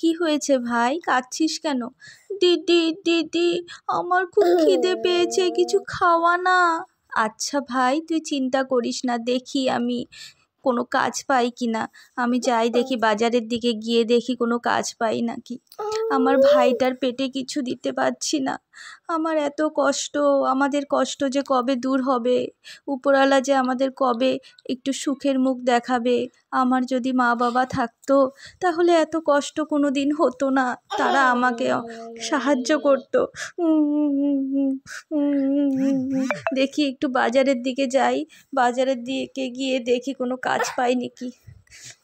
কি হয়েছে ভাই, কাঁদছিস কেন? দিদি দিদি, আমার খুব খিদে পেয়েছে, কিছু খাওয়া না। আচ্ছা ভাই, তুই চিন্তা করিস না, দেখি আমি কোনো কাজ পাই কিনা। আমি যাই দেখি, বাজারের দিকে গিয়ে দেখি কোনো কাজ পাই নাকি। আমার ভাইটার পেটে কিছু দিতে পারছি না। আমার এত কষ্ট, আমাদের কষ্ট যে কবে দূর হবে, উপরওয়ালা যে আমাদের কবে একটু সুখের মুখ দেখাবে। আমার যদি মা বাবা থাকতো তাহলে এত কষ্ট কোনো দিন হতো না, তারা আমাকে সাহায্য করতো। দেখি একটু বাজারের দিকে যাই, বাজারের দিকে গিয়ে দেখি কোনো কাজ পাই নাকি।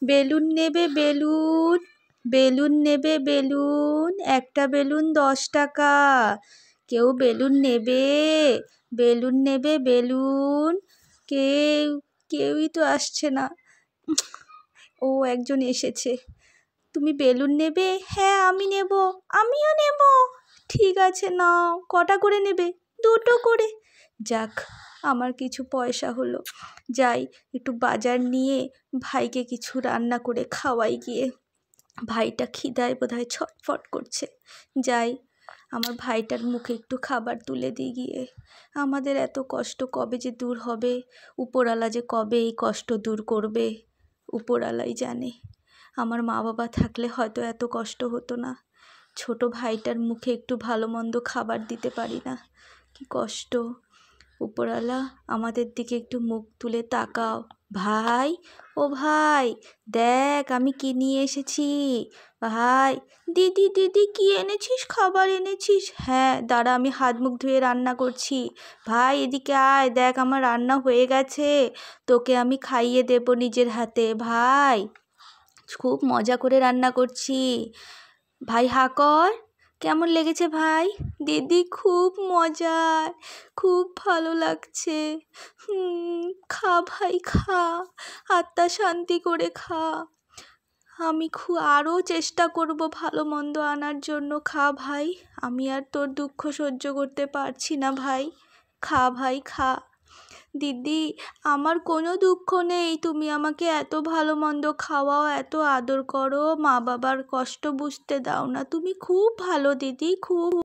বেলুন নেবে? বেলুন বেলুন নেবে? বেলুন, একটা বেলুন 10 টাকা। কেউ বেলুন নেবে? বেলুন নেবে? বেলুন কেউই তো আসছে না। ও, একজন এসেছে। তুমি বেলুন নেবে? হ্যাঁ আমি নেব। আমিও নেব। ঠিক আছে নাও। কটা করে নেবে? 2টো করে। যাক, আমার কিছু পয়সা হলো। যাই একটু বাজার নিয়ে ভাইকে কিছু রান্না করে খাওয়াই গিয়ে। ভাইটা খিদায় বোধহয় ছটফট করছে। যাই, আমার ভাইটার মুখে একটু খাবার তুলে দিই গিয়ে। আমাদের এত কষ্ট কবে যে দূর হবে, উপরওয়ালা যে কবে এই কষ্ট দূর করবে, উপরওয়ালাই জানে। আমার মা বাবা থাকলে হয়তো এত কষ্ট হতো না। ছোট ভাইটার মুখে একটু ভালো মন্দ খাবার দিতে পারি না, কি কষ্ট। উপরওয়ালা আমাদের দিকে একটু মুখ তুলে তাকাও। ভাই, ও ভাই, দেখ আমি কি নিয়ে এসেছি। ভাই, দিদি দিদি, কি এনেছিস? খাবার এনেছিস? হ্যাঁ দাঁড়া, আমি হাত মুখ ধুয়ে রান্না করছি। ভাই এদিকে আয়, দেখ আমার রান্না হয়ে গেছে, তোকে আমি খাইয়ে দেবো নিজের হাতে। ভাই, খুব মজা করে রান্না করছি। ভাই হা কর। কেমন লেগেছে ভাই? দিদি খুব মজার, খুব ভালো লাগছে। খা ভাই খা, আত্মা শান্তি করে খা। আমি আরও চেষ্টা করব ভালো মন্দ আনার জন্য। খা ভাই, আমি আর তোর দুঃখ সহ্য করতে পারছি না ভাই। খা ভাই খা। দিদি, আমার কোনো দুঃখ নেই, তুমি আমাকে এত ভালো মন্দ খাওয়াও, এত আদর করো, মা বাবার কষ্ট বুঝতে দাও না। তুমি খুব ভালো দিদি, খুব।